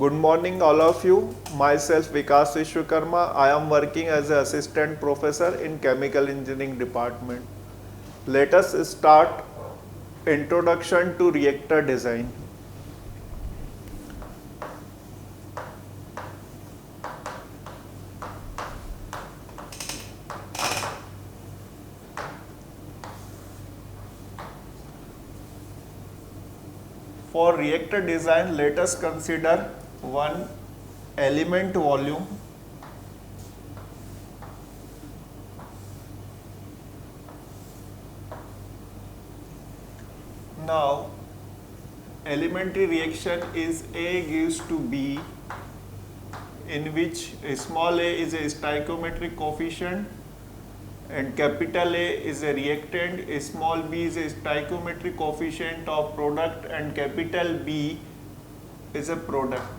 Good morning, all of you. Myself, Vikas Vishwakarma. I am working as an assistant professor in chemical engineering department. Let us start introduction to reactor design. For reactor design, let us consider one element volume. Now, elementary reaction is A gives to B, in which small a is a stoichiometric coefficient and capital A is a reactant, small b is a stoichiometric coefficient of product, and capital B is a product.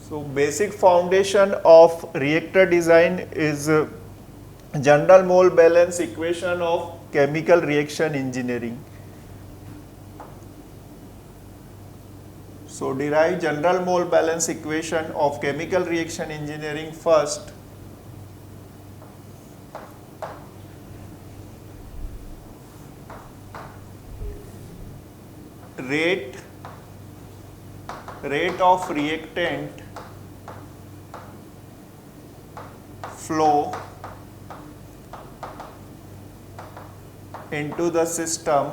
So basic foundation of reactor design is general mole balance equation of chemical reaction engineering. So derive general mole balance equation of chemical reaction engineering first. Rate of reactant flow into the system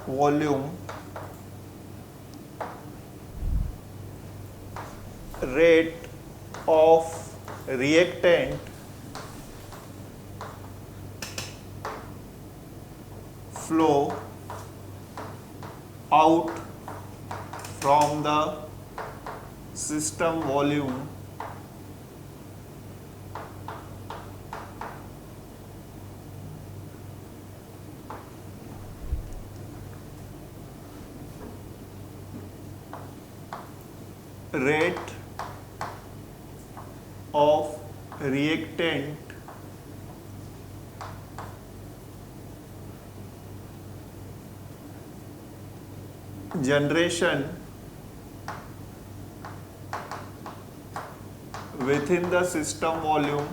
volume, rate of reactant flow out from the system volume rate of reactant generation within the system volume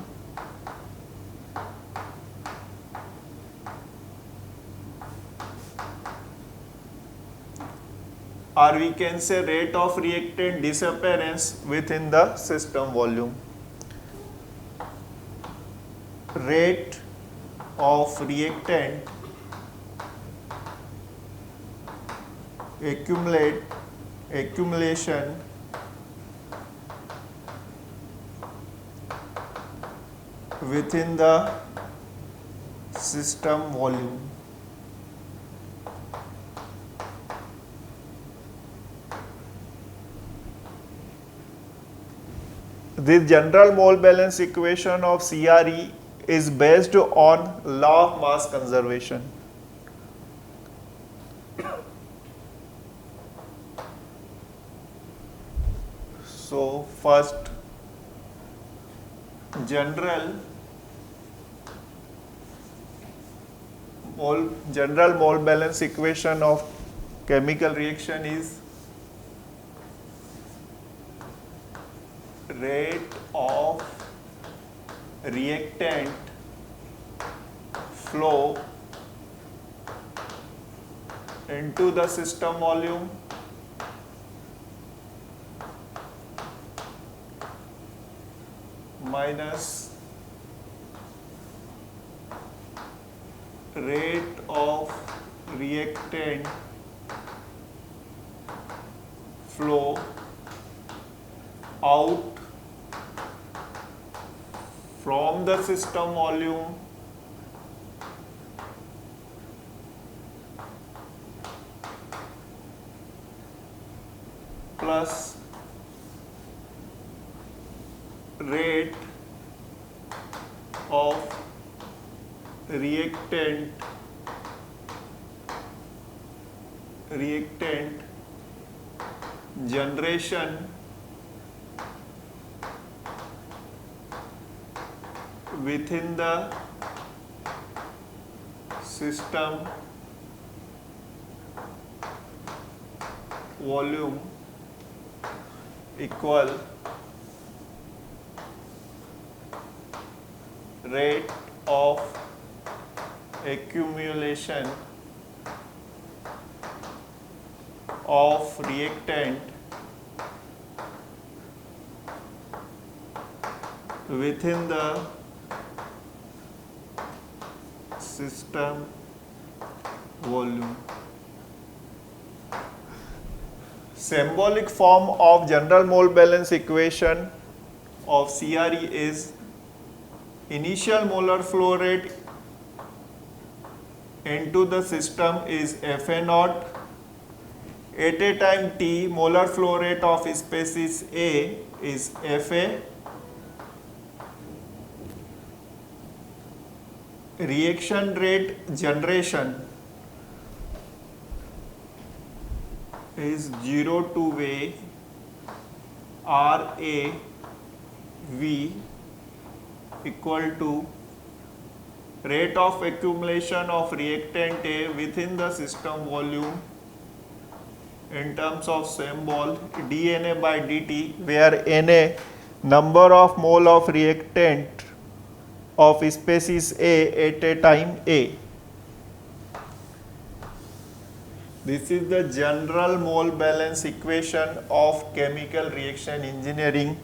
or we can say rate of reactant disappearance within the system volume. Rate of reactant accumulation within the system volume. This general mole balance equation of CRE is based on law of mass conservation. So first, general mole balance equation of chemical reaction is rate of reactant flow into the system volume minus rate of reactant flow out from the system volume plus rate of reactant generation within the system volume equal rate of accumulation of reactant within the system volume. Symbolic form of general mole balance equation of CRE is initial molar flow rate into the system is Fa naught. At a time t, molar flow rate of species A is Fa. Reaction rate generation is 0 to V RAV equal to rate of accumulation of reactant A within the system volume in terms of symbol dNA by dt, where Na number of mole of reactant of species A at a time A. This is the general mole balance equation of chemical reaction engineering,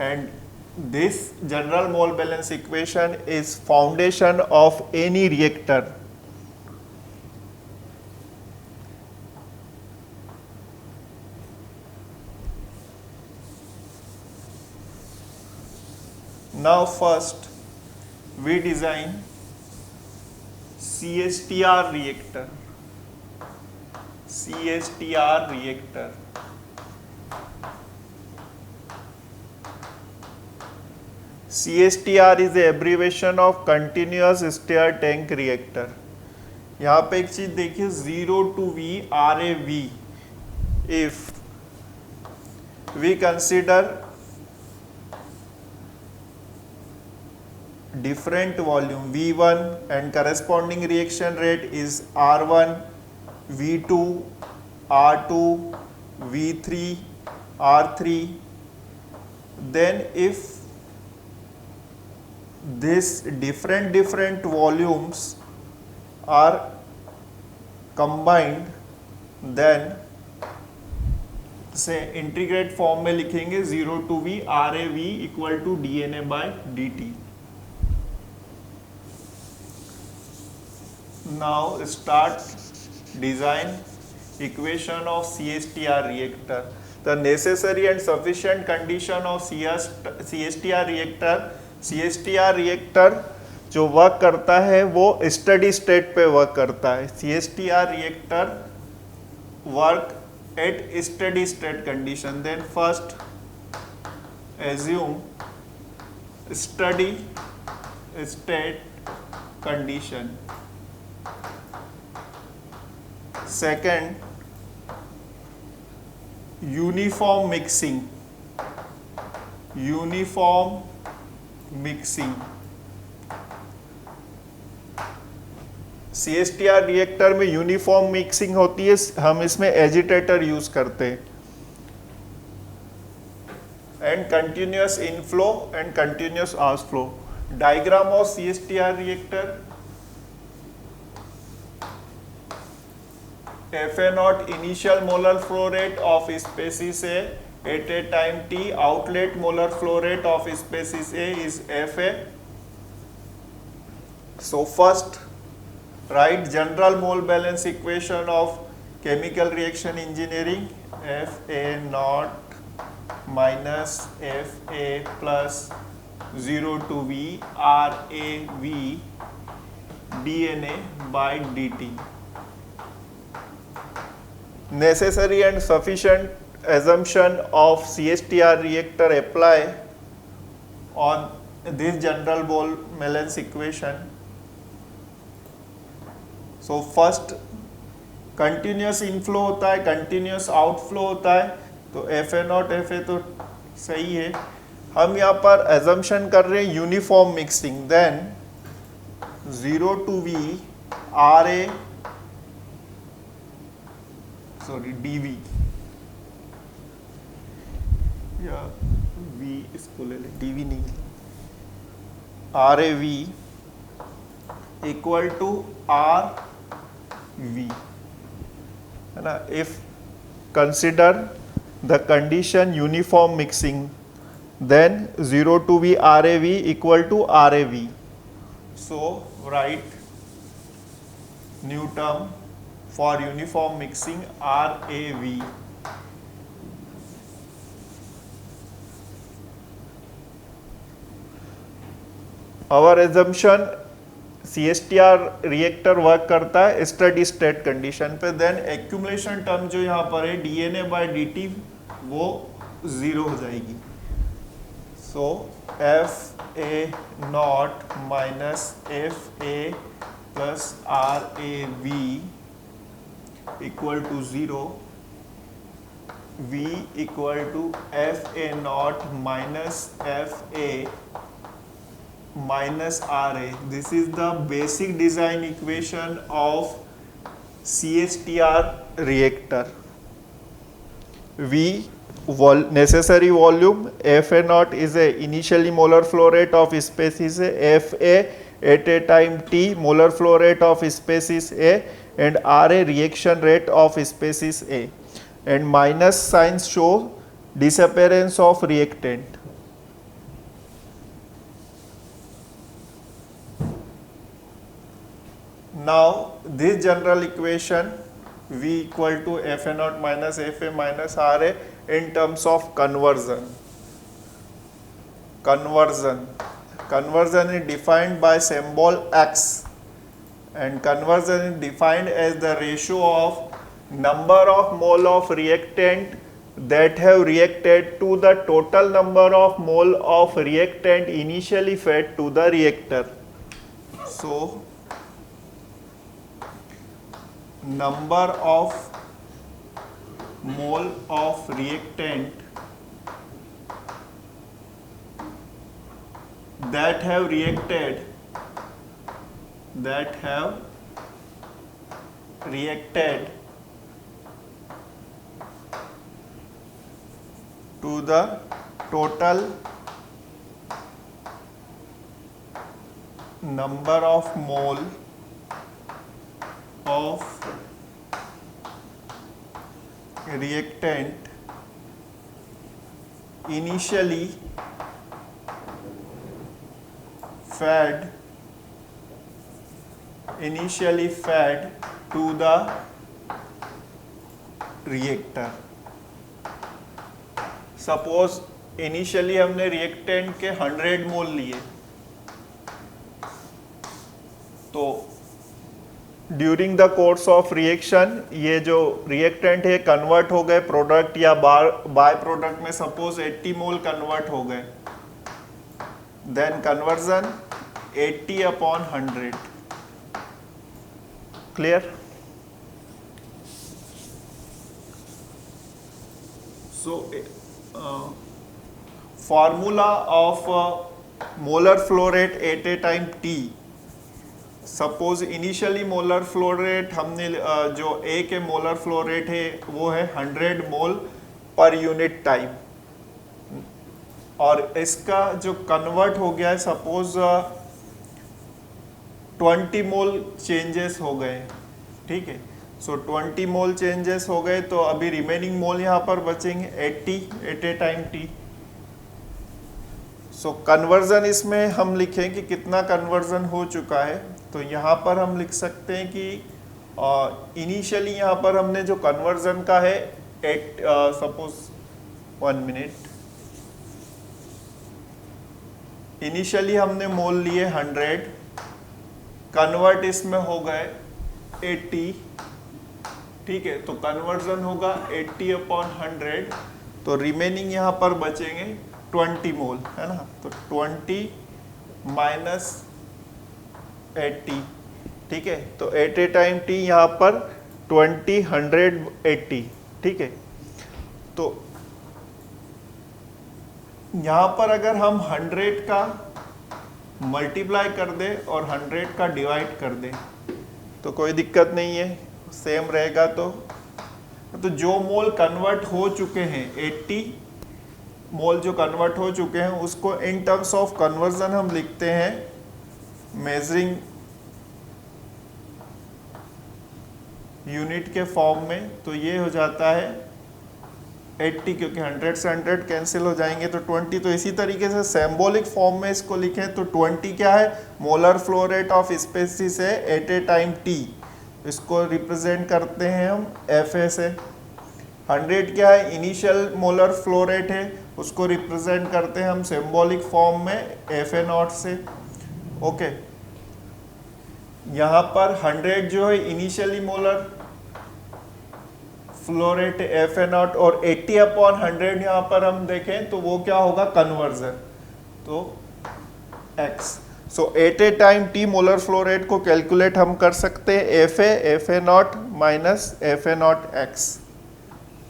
and this general mole balance equation is foundation of any reactor. Now first we design CSTR reactor. CSTR reactor. CSTR is the abbreviation of continuous stir tank reactor. यहाँ पे एक चीज देखिए 0 to V RAV. If we consider different volume V1 and corresponding reaction rate is R1, V2, R2, V3, R3, then if this different volumes are combined, then से integrate form में लिखेंगे 0 to V RAV equal to dNA by dt. Now start design equation of CSTR reactor. The necessary and sufficient condition of CSTR reactor जो work करता है वो steady state पे work करता है. CSTR reactor work at steady state condition. Then first assume steady state condition. Second, uniform mixing. Uniform mixing. CSTR reactor में uniform mixing होती है, हम इसमें एजिटेटर यूज करते हैं. And continuous inflow and continuous outflow. Diagram of CSTR reactor. Fa0 initial molar flow rate of species A at a time t. Outlet molar flow rate of species A is Fa. So first write general mole balance equation of chemical reaction engineering. Fa0 minus Fa plus 0 to V RAV dNA by dt. Necessary and sufficient assumption of CSTR reactor apply on this general mole balance equation. So first continuous inflow होता है, continuous outflow होता है, तो Fa0 Fa तो सही है. हम यहाँ पर assumption कर रहे हैं uniform mixing. Then 0 to V RA sorry dv, या v इसको ले ले, dv नहीं, RAV इक्वल टू RV, है ना. If consider the condition uniform mixing, then 0 to V RAV equal to RAV. So write new term for uniform mixing RAV. Our assumption CSTR reactor work करता है steady state condition पे, then accumulation term जो यहाँ पर है DNA by dt वो 0 हो जाएगी. So FA naught minus FA plus RAV equal to 0. V equal to FA naught minus FA minus RA. This is the basic design equation of CSTR reactor. V necessary volume, FA naught is a initially molar flow rate of species A, FA at a time T molar flow rate of species A, and RA reaction rate of species A, and minus signs show disappearance of reactant. Now this general equation V equal to FA naught minus FA minus RA in terms of conversion. Conversion is defined by symbol X, and conversion is defined as the ratio of number of mole of reactant that have reacted to the total number of mole of reactant initially fed to the reactor. So number of mole of reactant that have reacted to the total number of mole of reactant initially fed to the reactor. Suppose initially हमने reactant के 100 mole लिए, तो during the course of reaction ये जो reactant है convert हो गए product या बाय प्रोडक्ट में, सपोज 80 मोल कन्वर्ट हो गए, then conversion 80/100. Clear? So formula of molar flow rate at a time t. Suppose initially molar flow rate हमने जो ए के मोलर फ्लो रेट है वो है 100 मोल पर यूनिट टाइम, और इसका जो कन्वर्ट हो गया है सपोज 20 मोल चेंजेस हो गए. ठीक है, सो 20 मोल चेंजेस हो गए, तो अभी रिमेनिंग मोल यहाँ पर बचेंगे 80 at a time t. So conversion इसमें हम लिखें कि कितना कन्वर्जन हो चुका है, तो यहाँ पर हम लिख सकते हैं कि इनिशियली यहाँ पर हमने जो कन्वर्जन का है सपोज 1 मिनट, इनिशियली हमने मोल लिए 100, कन्वर्ट इसमें हो गए 80. ठीक है, तो कन्वर्जन होगा 80/100, तो रिमेनिंग यहाँ पर बचेंगे 20 मोल, है ना. तो 20 माइनस 80. ठीक है, तो एट ए टाइम टी यहाँ पर 20 100 80. ठीक है, तो यहाँ पर अगर हम 100 का मल्टीप्लाई कर दे और 100 का डिवाइड कर दे तो कोई दिक्कत नहीं है, सेम रहेगा. तो तो जो मोल कन्वर्ट हो चुके हैं 80 मोल जो कन्वर्ट हो चुके हैं उसको इन टर्म्स ऑफ कन्वर्जन हम लिखते हैं मेजरिंग यूनिट के फॉर्म में। तो ये हो जाता है 80, क्योंकि 100 से 100 कैंसिल हो जाएंगे तो 20। तो इसी तरीके से सिंबॉलिक फॉर्म में इसको लिखें तो 20 क्या है, molar flow rate of species है एट ए टाइम टी, इसको रिप्रेजेंट करते हैं हम FA से। 100 क्या है, इनिशियल मोलर फ्लो रेट है, उसको रिप्रेजेंट करते हैं हम सिंबॉलिक फॉर्म में FA0 से। ओके, यहाँ पर 100 जो है initially molar flow rate FA0 और 80/100 यहाँ पर हम देखें तो वो क्या होगा, कन्वर्जन, तो x। So at a time t molar flow rate को कैलकुलेट हम कर सकते हैं FA0 माइनस FA0x।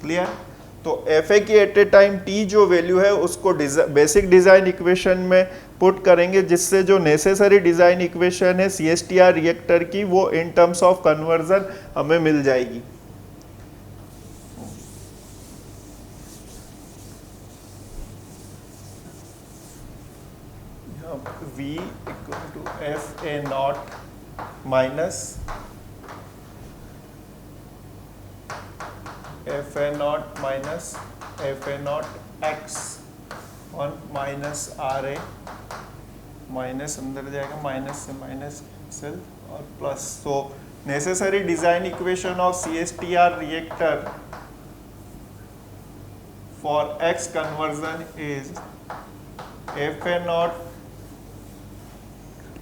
क्लियर? तो FA की एट ए टाइम t जो वैल्यू है उसको बेसिक डिजाइन इक्वेशन में पुट करेंगे, जिससे जो नेसेसरी डिजाइन इक्वेशन है CSTR रिएक्टर की वो इन टर्म्स ऑफ कन्वर्जन हमें मिल जाएगी। V equal to FA0 minus FA0 minus FA0x और माइनस RA, माइनस अंदर जाएगा, माइनस से माइनस कैंसिल और plus. So necessary design equation of CSTR reactor for X conversion is FA0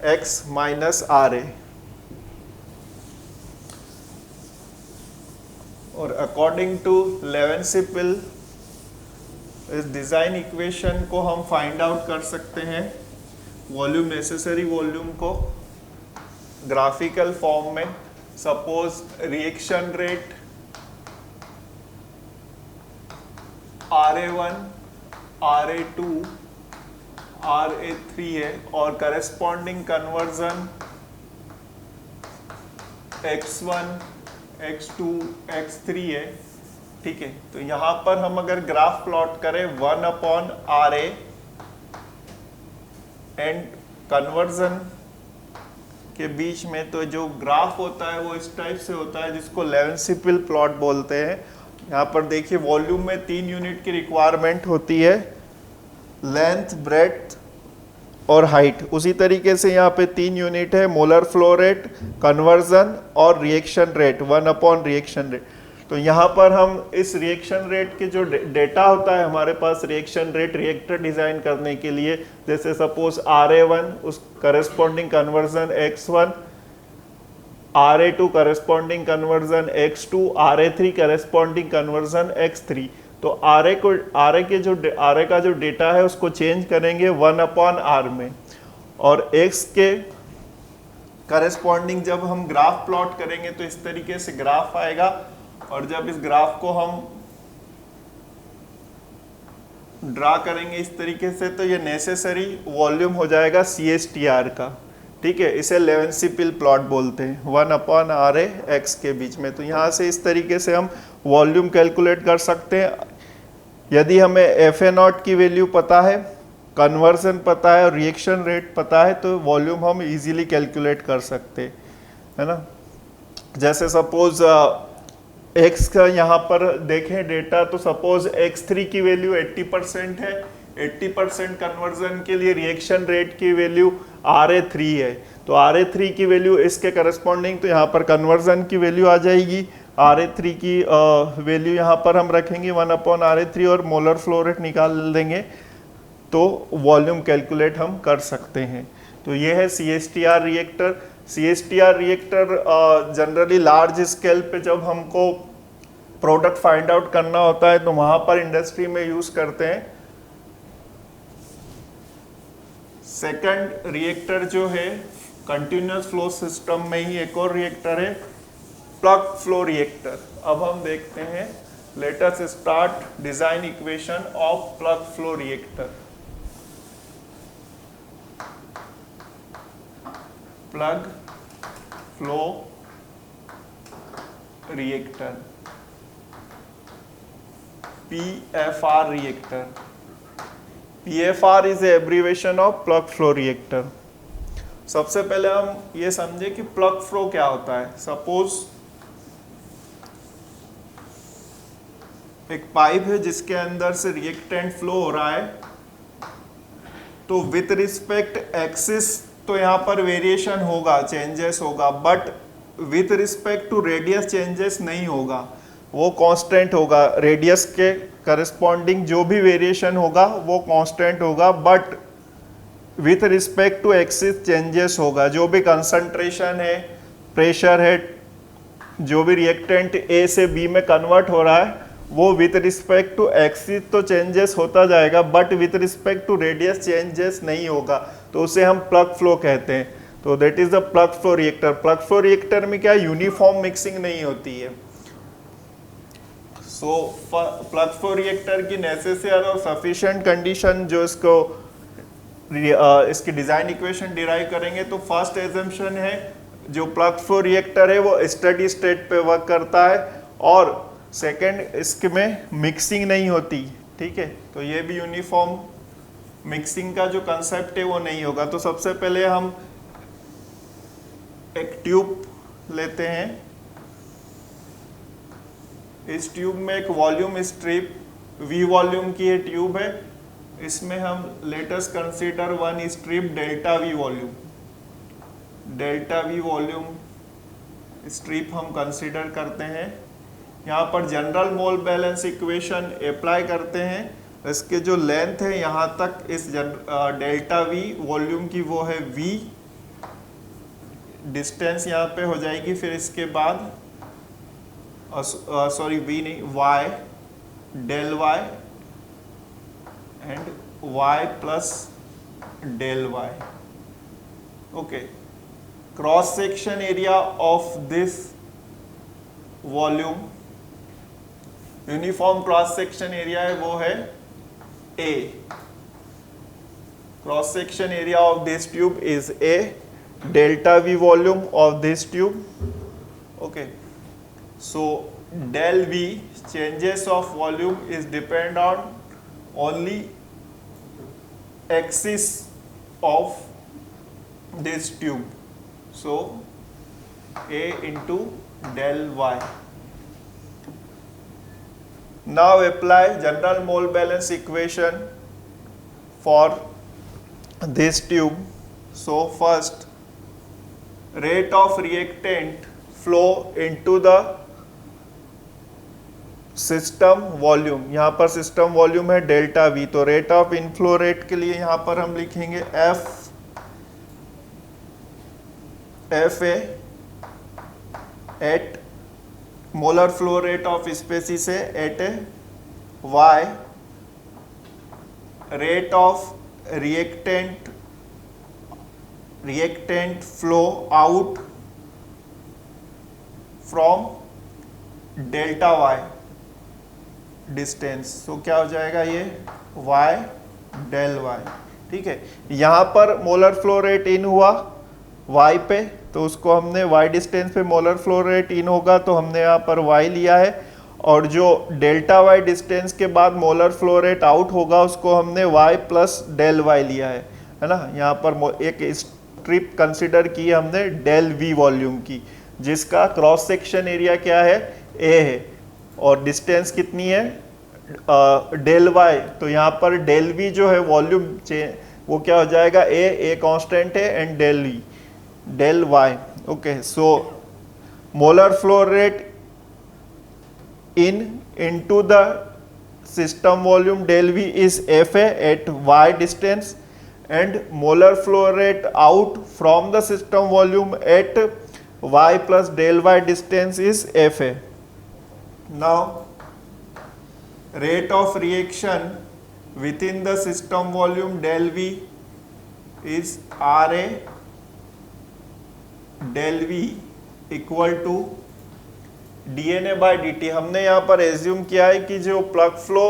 x minus RA। और according to Levenspiel इस design equation को हम find out कर सकते हैं वॉल्यूम, नेसेसरी वॉल्यूम को ग्राफिकल फॉर्म में। Suppose reaction rate RA1 RA2 RA3 है और corresponding conversion X1 X2 X3 है। ठीक है, तो यहां पर हम अगर ग्राफ प्लॉट करें 1/RA एंड कन्वर्जन के बीच में, तो जो ग्राफ होता है वो इस टाइप से होता है जिसको लेवेंसिपिल प्लॉट बोलते हैं। यहाँ पर देखिए वॉल्यूम में 3 यूनिट की रिक्वायरमेंट होती है, लेंथ, ब्रेड्थ और हाइट। उसी तरीके से यहाँ पे 3 यूनिट है, मोलर फ्लो रेट, कन्वर्जन और रिएक्शन रेट, 1 रिएक्शन रेट। तो यहाँ पर हम इस रिएक्शन रेट के जो डेटा होता है हमारे पास, रिएक्शन रेट रिएक्टर डिजाइन करने के लिए, जैसे सपोज RA1 उस corresponding conversion X1, RA2 corresponding conversion X2, RA3 corresponding conversion X3। तो RA का जो डेटा है उसको चेंज करेंगे 1/R में, और X के करस्पॉन्डिंग जब हम ग्राफ प्लॉट करेंगे तो इस तरीके से ग्राफ आएगा। और जब इस ग्राफ को हम ड्रा करेंगे इस तरीके से, तो ये नेसेसरी वॉल्यूम हो जाएगा CSTR का। ठीक है, इसे लेवेंसिपिल प्लॉट बोलते हैं, 1/RA X के बीच में। तो यहाँ से इस तरीके से हम वॉल्यूम कैलकुलेट कर सकते हैं। यदि हमें FA0 की वैल्यू पता है, कन्वर्जन पता है और रिएक्शन रेट पता है, तो वॉल्यूम हम इजीली कैलकुलेट कर सकते हैं, है ना। जैसे सपोज X का यहाँ पर देखें डेटा, तो सपोज X3 की वैल्यू 80% है, 80% कन्वर्जन के लिए रिएक्शन रेट की वैल्यू RA3 है। तो RA3 की वैल्यू इसके करस्पॉन्डिंग, तो यहाँ पर कन्वर्जन की वैल्यू आ जाएगी। RA3 की वैल्यू यहाँ पर हम रखेंगे 1/RA3 और मोलर फ्लो रेट निकाल देंगे, तो वॉल्यूम कैलकुलेट हम कर सकते हैं। तो ये है CSTR reactor. CSTR reactor generally large scale पे जब हमको प्रोडक्ट फाइंड आउट करना होता है तो वहाँ पर इंडस्ट्री में यूज करते हैं। सेकंड रिएक्टर जो है कंटिन्यूस फ्लो सिस्टम में ही एक और रिएक्टर है, प्लग फ्लो रिएक्टर। अब हम देखते हैं, let us start design equation of plug flow reactor. Plug flow reactor PFR reactor. PFR is a abbreviation of plug flow reactor. सबसे पहले हम ये समझे कि प्लग फ्लो क्या होता है। सपोज एक पाइप है जिसके अंदर से रिएक्टेंट फ्लो हो रहा है, तो विथ रिस्पेक्ट एक्सिस तो यहाँ पर वेरिएशन होगा, चेंजेस होगा, but with respect to radius changes नहीं होगा, वो कांस्टेंट होगा। रेडियस के करस्पॉन्डिंग जो भी वेरिएशन होगा वो कांस्टेंट होगा, but with respect to axis changes होगा। जो भी कंसंट्रेशन है, प्रेशर है, जो भी रिएक्टेंट ए से बी में कन्वर्ट हो रहा है वो विथ रिस्पेक्ट टू एक्सिस तो चेंजेस होता जाएगा, but with respect to radius changes नहीं होगा, तो उसे हम प्लग फ्लो कहते हैं। तो that is the plug flow reactor. Plug flow reactor में क्या यूनिफॉर्म मिक्सिंग नहीं होती है। सो प्लग फ्लो रिएक्टर की नेसेसरी और सफिशिएंट कंडीशन जो इसकी डिजाइन इक्वेशन डिराइव करेंगे, तो फर्स्ट एजम्पशन है जो प्लग फ्लो रिएक्टर है वो स्टडी स्टेट पे वर्क करता है, और सेकेंड इसके में मिक्सिंग नहीं होती। ठीक है, तो ये भी यूनिफॉर्म मिक्सिंग का जो कंसेप्ट है वो नहीं होगा। तो सबसे पहले हम एक ट्यूब लेते हैं, इस ट्यूब में एक वॉल्यूम स्ट्रिप V वॉल्यूम की ये ट्यूब है, इसमें हम let's consider one strip delta V volume, delta V volume strip हम कंसीडर करते हैं। यहाँ पर general mole balance equation apply करते हैं। इसके जो लेंथ है यहाँ तक इस डेल्टा V वॉल्यूम की वो है V, डिस्टेंस यहाँ पे हो जाएगी। फिर इसके बाद सॉरी V नहीं, Y, del Y and Y plus del Y। Okay, cross section area of this volume, uniform cross section area है वो है A। Cross section area of this tube is A, delta V volume of this tube. Okay, so del V changes of volume is depend on only axis of this tube, so A into del Y. Now apply general mole balance equation for this tube. So first, rate of reactant flow into the system volume, यहाँ पर system volume है delta V, तो rate of inflow rate के लिए यहाँ पर हम लिखेंगे F A at molar flow rate of species है at Y, rate of reactant flow out from delta Y distance. तो क्या हो जाएगा ये Y डेल Y। ठीक है, यहाँ पर मोलर फ्लो रेट इन हुआ Y पे, तो उसको हमने Y डिस्टेंस पे मोलर फ्लो रेट इन होगा तो हमने यहाँ पर Y लिया है, और जो डेल्टा Y डिस्टेंस के बाद मोलर फ्लो रेट आउट होगा उसको हमने Y प्लस डेल Y लिया है ना। यहाँ पर एक स्ट्रिप कंसिडर की हमने डेल V वॉल्यूम की, जिसका क्रॉस सेक्शन एरिया क्या है A है, और डिस्टेंस कितनी है डेल Y। तो यहाँ पर डेल V जो है वॉल्यूम वो क्या हो जाएगा A कांस्टेंट है and del Y। Okay, so molar flow rate into the system volume del V is FA at Y distance, and molar flow rate out from the system volume at Y plus del Y distance is FA. Now, rate of reaction within the system volume del V is RA del V equal to DNA by dt। हमने यहाँ पर assume किया है कि जो plug flow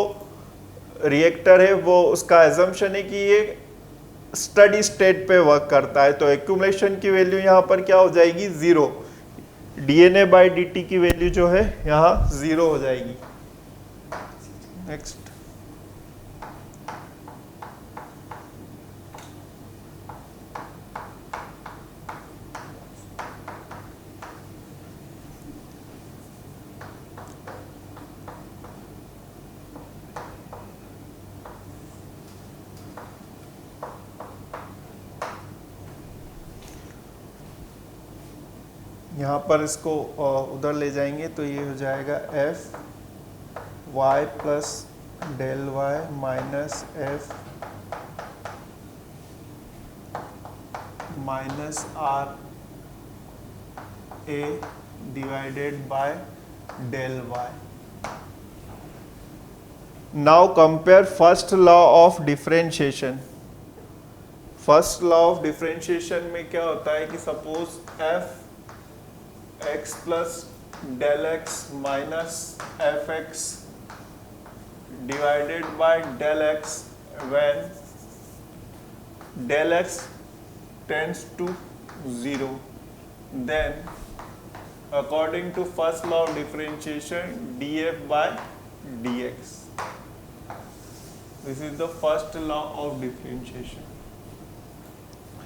reactor है वो उसका एजम्पशन है कि ये स्टडी स्टेट पे वर्क करता है, तो एक्यूमुलेशन की वैल्यू यहाँ पर क्या हो जाएगी 0, DNA by dt की वैल्यू जो है यहाँ 0 हो जाएगी। नेक्स्ट यहाँ पर इसको उधर ले जाएंगे तो ये हो जाएगा F Y plus del Y minus F minus R A divided by del Y. Now compare first law of differentiation. First law of differentiation में क्या होता है कि suppose F x plus del x minus fx divided by del x when del x tends to 0, then according to first law of differentiation df by dx. This is the first law of differentiation.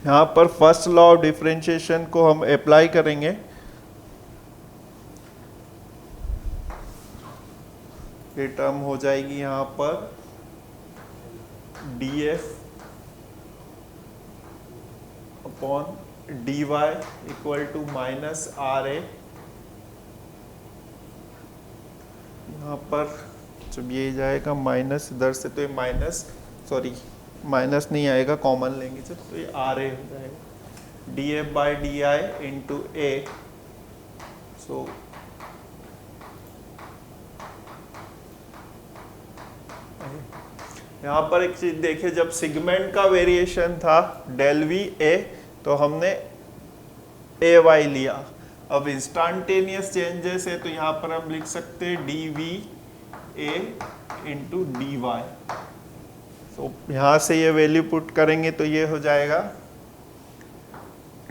यहाँ पर first law of differentiation को हम apply करेंगे। ये term हो जाएगी यहाँ पर df upon dy equal to minus R A. यहाँ पर जब ये जाएगा माइनस इधर से तो ये माइनस माइनस नहीं आएगा, कॉमन लेंगे जब तो ये आर ए हो जाएगा df by D I into A. So यहाँ पर एक चीज देखिए, जब सिगमेंट का वेरिएशन था डेल वी ए तो हमने ए वाई लिया। अब इंस्टेंटेनियस चेंजेस है तो यहाँ पर हम लिख सकते हैं D V A into D Y. तो यहाँ से ये वैल्यू पुट करेंगे तो ये हो जाएगा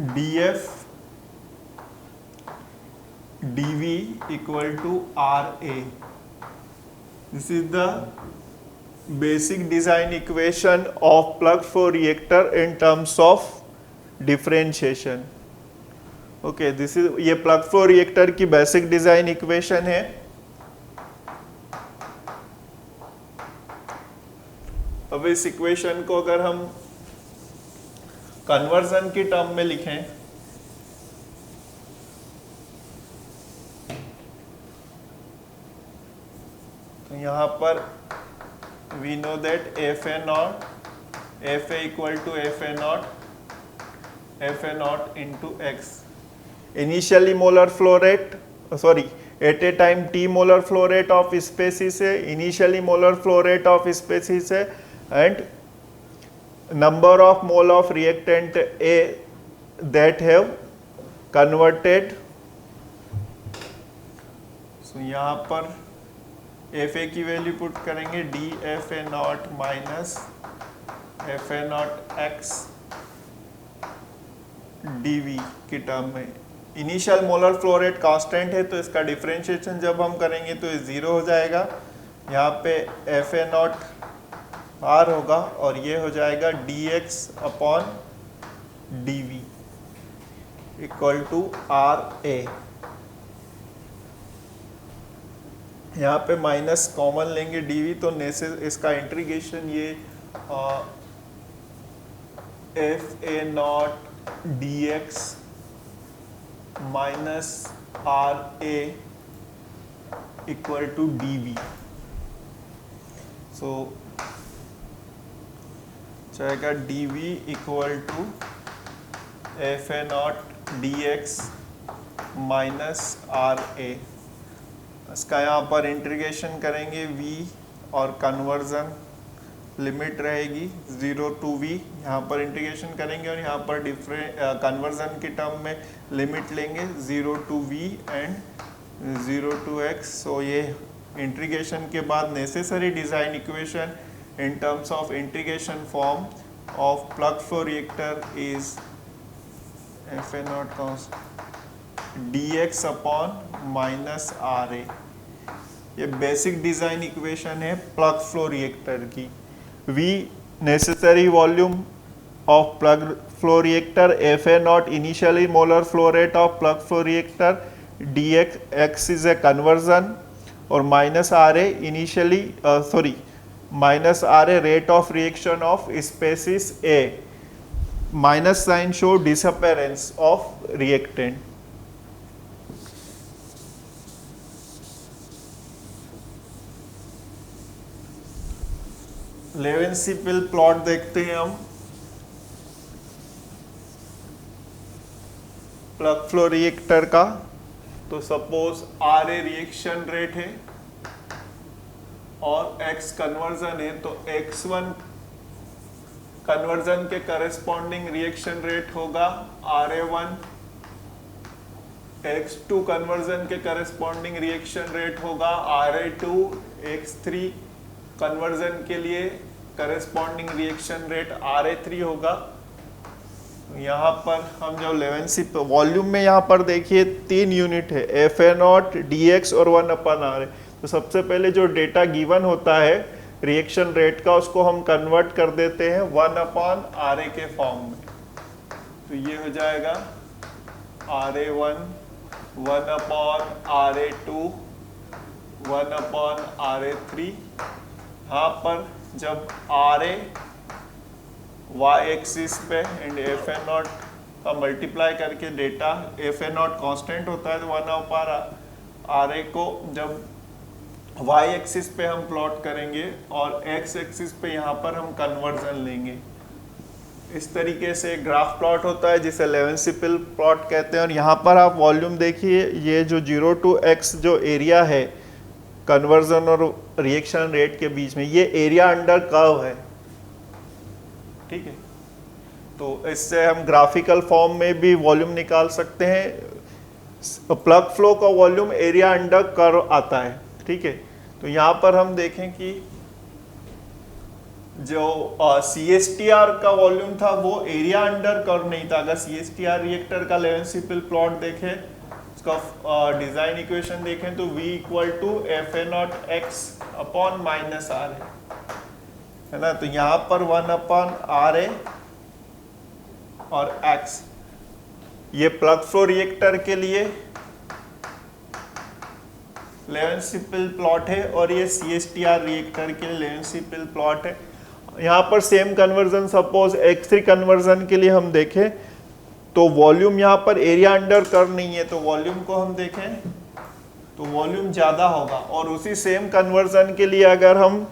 D F D V equal to R A. This is the basic design equation of plug flow reactor in terms of differentiation. Okay, this is ये plug flow reactor की basic design equation है। अब इस equation को अगर हम conversion की term में लिखें तो यहाँ पर we know that fa naught equal to fa naught into x initially molar flow rate at a time t molar flow rate of species है, initially molar flow rate of species है, and number of mole of reactant A that have converted। so यहाँ पर F A की value put करेंगे D F A not minus F A not X D V की term में। Initial molar flow rate constant है तो इसका differentiation जब हम करेंगे तो ये जीरो हो जाएगा। यहाँ पे एफ ए नॉट आर होगा और ये हो जाएगा D X upon D V equal to R A. यहाँ पे माइनस कॉमन लेंगे dv तो नेसे इसका इंटीग्रेशन ये F A not D X minus R A equal to D V. So जाएगा D V equal to F A not D X minus R A. इसका यहाँ पर इंटीग्रेशन करेंगे v और कन्वर्जन लिमिट रहेगी 0 टू v। यहाँ पर integration करेंगे और यहाँ पर कन्वर्जन की टर्म में लिमिट लेंगे 0 to v and 0 to x। So ये इंटीग्रेशन के बाद necessary design equation in terms of integration form of plug flow reactor is F A not dx upon minus R A. ये basic design equation है plug flow reactor की। V necessary volume of plug flow reactor, Fa naught initially molar flow rate of plug flow reactor, dx x is a conversion, or minus Ra initially minus Ra rate of reaction of species A, minus sign show disappearance of reactant. Levenspiel plot देखते हैं हम plug flow reactor का। तो suppose R A reaction rate है और x conversion है, तो x1 conversion के करस्पॉन्डिंग रिएक्शन रेट होगा RA1, x2 कन्वर्जन के करस्पॉन्डिंग रिएक्शन रेट होगा RA2, x3 कन्वर्जन के लिए करस्पॉन्डिंग रिएक्शन रेट RA3 होगा। यहाँ पर हम जो लेवेंसी वॉल्यूम में यहाँ पर देखिए 3 यूनिट है, Fa0, dx और 1/Ra। तो सबसे पहले जो डेटा गिवन होता है रिएक्शन रेट का, उसको हम कन्वर्ट कर देते हैं 1/Ra के फॉर्म में। तो ये हो जाएगा RA1 1/Ra2 1/Ra3। यहाँ पर जब Ra y एक्सिस पे एंड Fa0 का मल्टीप्लाई करके डेटा Fa0 कांस्टेंट होता है, तो 1/Ra को जब y एक्सिस पे हम प्लॉट करेंगे और x एक्सिस पे यहाँ पर हम कन्वर्जन लेंगे। इस तरीके से ग्राफ प्लॉट होता है जिसे लेवेंसिपिल प्लॉट कहते हैं। और यहाँ पर आप वॉल्यूम देखिए, ये जो 0 to x जो एरिया है कन्वर्जन और रिएक्शन रेट के बीच में, ये एरिया अंडर कर्व है, ठीक है। तो इससे हम ग्राफिकल फॉर्म में भी वॉल्यूम निकाल सकते हैं। प्लग फ्लो का वॉल्यूम एरिया अंडर कर्व आता है, ठीक है। तो यहाँ पर हम देखें कि जो CSTR का वॉल्यूम था वो एरिया अंडर कर्व नहीं था। अगर CSTR रिएक्टर का लेवेंसिपिल प्लॉट देखें, उसका डिजाइन इक्वेशन देखें, तो V = Fa0x upon minus R है ना। तो यहाँ पर 1/Ra और x, ये प्लग फ्लो रिएक्टर के लिए लेवेंसिपिल प्लॉट है और ये CSTR रिएक्टर के लिए लेवेंसिपिल प्लॉट है। यहाँ पर same conversion, suppose x3 conversion के लिए हम देखें तो वॉल्यूम यहाँ पर एरिया अंडर कर्व नहीं है, तो वॉल्यूम को हम देखें तो वॉल्यूम ज्यादा होगा। और उसी सेम कन्वर्जन के लिए अगर हम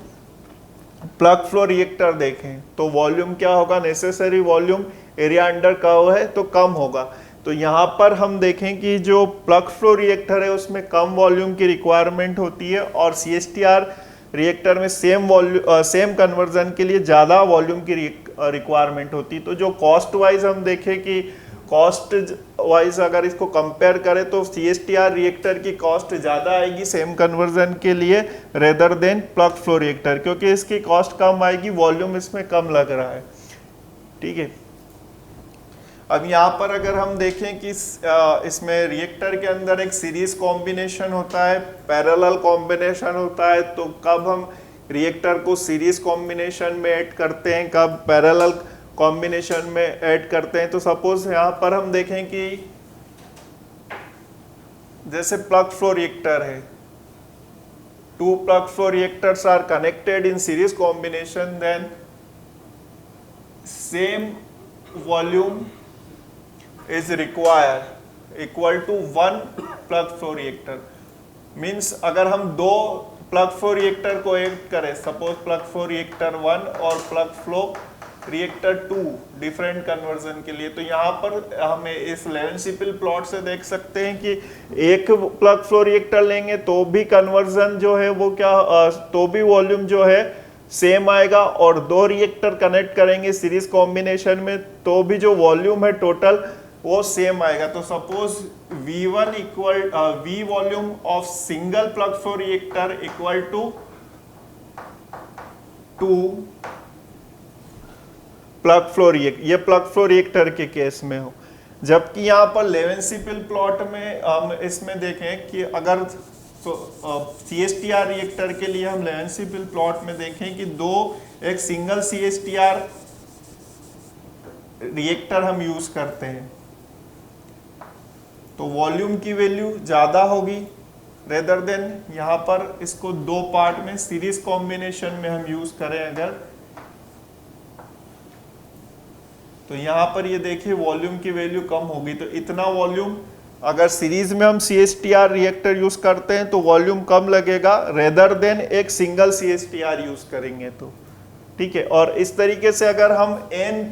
प्लग फ्लो रिएक्टर देखें तो वॉल्यूम क्या होगा, necessary volume area under curve है तो कम होगा। तो यहाँ पर हम देखें कि जो प्लग फ्लो रिएक्टर है उसमें कम वॉल्यूम की रिक्वायरमेंट होती है और CSTR रिएक्टर में सेम कन्वर्जन के लिए ज़्यादा वॉल्यूम की रिक्वायरमेंट होती है। तो जो कॉस्ट वाइज हम देखें कि कॉस्ट वाइज अगर इसको कंपेयर करें तो CSTR रिएक्टर की कॉस्ट ज़्यादा आएगी सेम कन्वर्जन के लिए rather than plug flow reactor, क्योंकि इसकी कॉस्ट कम आएगी, वॉल्यूम इसमें कम लग रहा है, ठीक है। अब यहाँ पर अगर हम देखें कि इसमें रिएक्टर के अंदर एक सीरीज कॉम्बिनेशन होता है, पैरेलल कॉम्बिनेशन होता है, तो कब हम रिएक्टर को सीरीज कॉम्बिनेशन में ऐड करते हैं, कब पैरेलल कॉम्बिनेशन में ऐड करते हैं। तो सपोज यहाँ पर हम देखें कि जैसे प्लग फ्लो रिएक्टर है, 2 plug flow reactors are connected in series combination, then same volume is required equal to 1 plug flow reactor. Means अगर हम 2 प्लग फ्लो रिएक्टर को ऐड करें, सपोज प्लग फ्लो रिएक्टर 1 और plug flow reactor 2 different conversion के लिए, तो यहाँ पर हमें इस लेवेंसिपिल प्लॉट से देख सकते हैं कि एक प्लग फ्लो रिएक्टर लेंगे तो भी कन्वर्जन जो है वो क्या तो भी वॉल्यूम जो है सेम आएगा, और 2 रिएक्टर कनेक्ट करेंगे सीरीज कॉम्बिनेशन में तो भी जो वॉल्यूम है टोटल वो सेम आएगा। तो suppose V1 equal V volume of single plug flow reactor equal to 2 plug flow reactor, ये प्लग फ्लो रिएक्टर के केस में हो। जबकि यहाँ पर लेवेंसिपिल प्लॉट में हम इसमें देखें कि अगर तो CSTR रिएक्टर के लिए हम लेवेंस सिंपल प्लॉट में देखें कि एक सिंगल CSTR रिएक्टर हम यूज करते हैं तो वॉल्यूम की वैल्यू ज़्यादा होगी रेदर देन यहाँ पर इसको 2 पार्ट में सीरीज कॉम्बिनेशन में हम यूज करें अगर, तो यहाँ पर ये देखिए वॉल्यूम की वैल्यू कम होगी। तो इतना वॉल्यूम अगर सीरीज में हम CSTR रिएक्टर यूज करते हैं तो वॉल्यूम कम लगेगा रेदर देन एक सिंगल CSTR यूज करेंगे तो, ठीक है। और इस तरीके से अगर हम n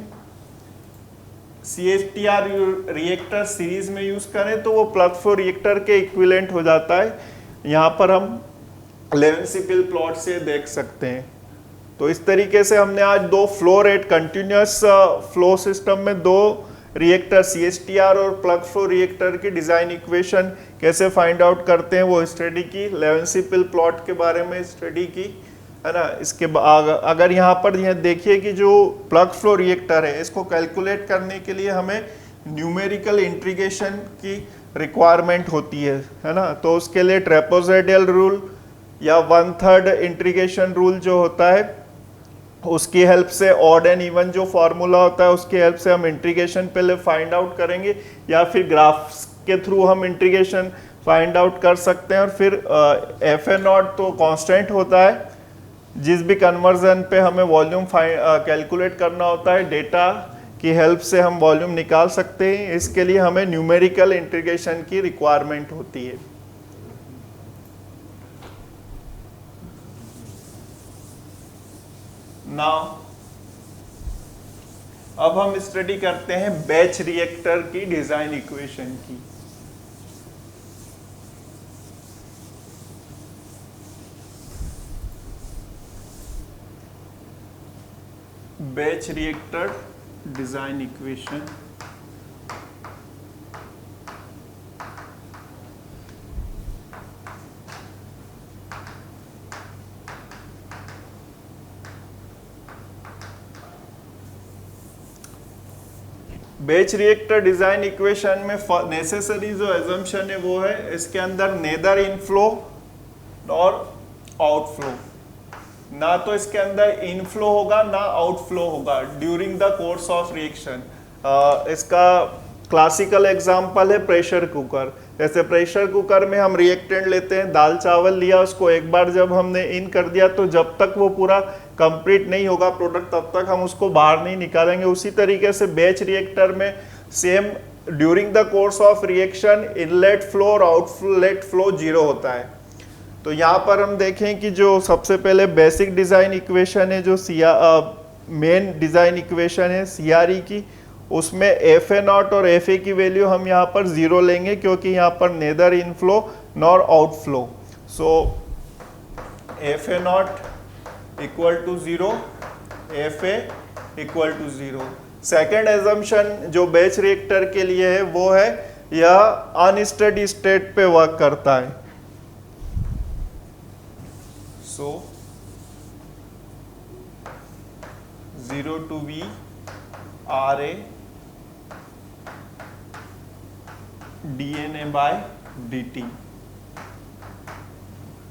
CSTR रिएक्टर सीरीज में यूज करें तो वो प्लग फ्लो रिएक्टर के इक्विवेलेंट हो जाता है। यहाँ पर हम लेवेंस सिंपल प्लॉट से देख सकते हैं। तो इस तरीके से हमने आज 2 flow rate continuous flow system में 2 रिएक्टर CSTR और प्लग फ्लो रिएक्टर की डिजाइन इक्वेशन कैसे फाइंड आउट करते हैं वो स्टडी की, लेवेंस सिंपल प्लॉट के बारे में स्टडी की, है ना। इसके अगर यहाँ पर यह देखिए कि जो प्लग फ्लो रिएक्टर है इसको कैलकुलेट करने के लिए हमें न्यूमेरिकल इंटीग्रेशन की रिक्वायरमेंट होती है ना। तो उसके लिए ट्रेपेजोइडल रूल या 1/3 इंटीग्रेशन रूल जो होता है उसकी हेल्प से, ऑड एंड इवन जो फॉर्मूला होता है उसकी हेल्प से हम इंटीग्रेशन पहले फाइंड आउट करेंगे या फिर ग्राफ्स के थ्रू हम इंटीग्रेशन फाइंड आउट कर सकते हैं। और फिर FA0 तो कांस्टेंट होता है, जिस भी कन्वर्जन पे हमें वॉल्यूम कैलकुलेट करना होता है डेटा की हेल्प से हम वॉल्यूम निकाल सकते हैं। इसके लिए हमें न्यूमेरिकल इंटीग्रेशन की रिक्वायरमेंट होती है। नाउ अब हम स्टडी करते हैं बैच रिएक्टर की डिजाइन इक्वेशन की। Batch reactor design equation batch reactor design equation में नेसेसरी जो एजम्पशन है वो है इसके अंदर नेदर इनफ्लो और आउटफ्लो, ना तो इसके अंदर इनफ्लो होगा ना आउटफ्लो होगा during the course of reaction. इसका क्लासिकल एग्जांपल है प्रेशर कुकर। जैसे प्रेशर कुकर में हम रिएक्टेंट लेते हैं, दाल चावल लिया, उसको एक बार जब हमने इन कर दिया तो जब तक वो पूरा कंप्लीट नहीं होगा प्रोडक्ट तब तक हम उसको बाहर नहीं निकालेंगे। उसी तरीके से बैच रिएक्टर में same during the course of reaction inlet flow और आउटलेट फ्लो 0 होता है। तो यहाँ पर हम देखें कि जो सबसे पहले बेसिक डिजाइन इक्वेशन है, जो मेन डिजाइन इक्वेशन है CRE की, उसमें FA0 और FA की वैल्यू हम यहाँ पर 0 लेंगे क्योंकि यहाँ पर neither inflow nor outflow. So FA0 equal to 0, FA equal to 0। Second assumption जो बैच रिएक्टर के लिए है वो है यह अनस्टेडी स्टेट पे वर्क करता है। सो 0 to V RA DNA by dt।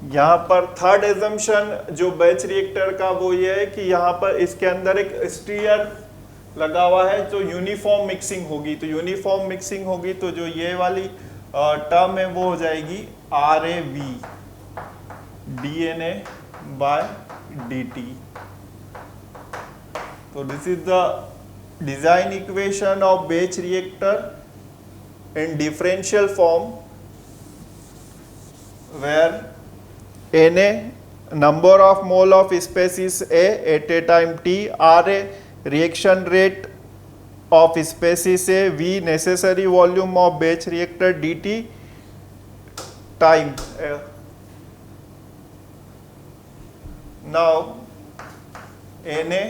यहाँ पर थर्ड एजम्पशन जो बैच रिएक्टर का वो ये है कि यहाँ पर इसके अंदर एक स्टीयर लगा हुआ है जो यूनिफॉर्म मिक्सिंग होगी। तो यूनिफॉर्म मिक्सिंग होगी तो जो ये वाली टर्म है वो हो जाएगी RAV DNA by dt। तो this is the design equation of batch reactor in differential form where Na number of mole of species A at a time t, Ra reaction rate of species A, V necessary volume of batch reactor dt time। Now Na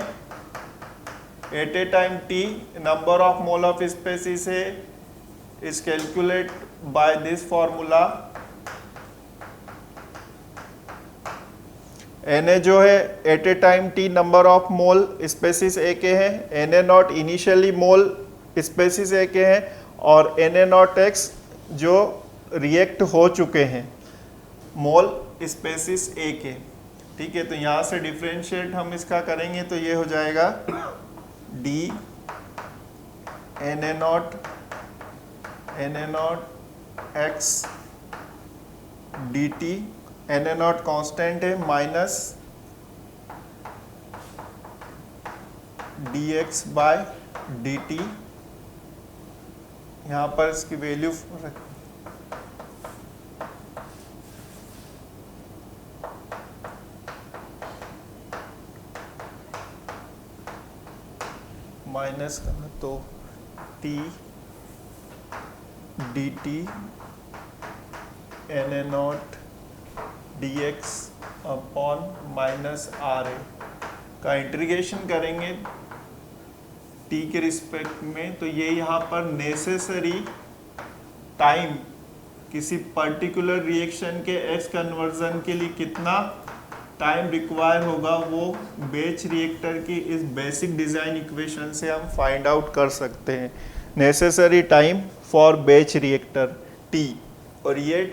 at a time t number of mole of species A is calculated by this formula। Na जो है at a time t number of mole species A के हैं, Na0 initially mole species A के हैं और Na0x जो react हो चुके हैं। मोल स्पेसिस ए के। ठीक है, तो यहाँ से डिफ्रेंशिएट हम इसका करेंगे तो ये हो जाएगा D Na0 x D T, Na0 constant है, माइनस dx बाय dt, यहाँ पर इसकी वैल्यू रख माइनस करना तो t dt Na0 dx upon minus RA का इंटीग्रेशन करेंगे t के रिस्पेक्ट में, तो ये यहाँ पर नेसेसरी टाइम किसी पर्टिकुलर रिएक्शन के x कन्वर्जन के लिए कितना टाइम रिक्वायर होगा वो बैच रिएक्टर की इस बेसिक डिज़ाइन इक्वेशन से हम फाइंड आउट कर सकते हैं। Necessary time for batch reactor t, और ये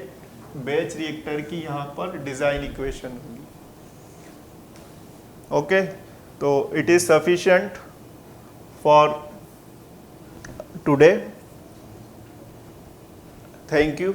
बैच रिएक्टर की यहाँ पर डिज़ाइन इक्वेशन होगी। ओके, तो it is sufficient for today. Thank you.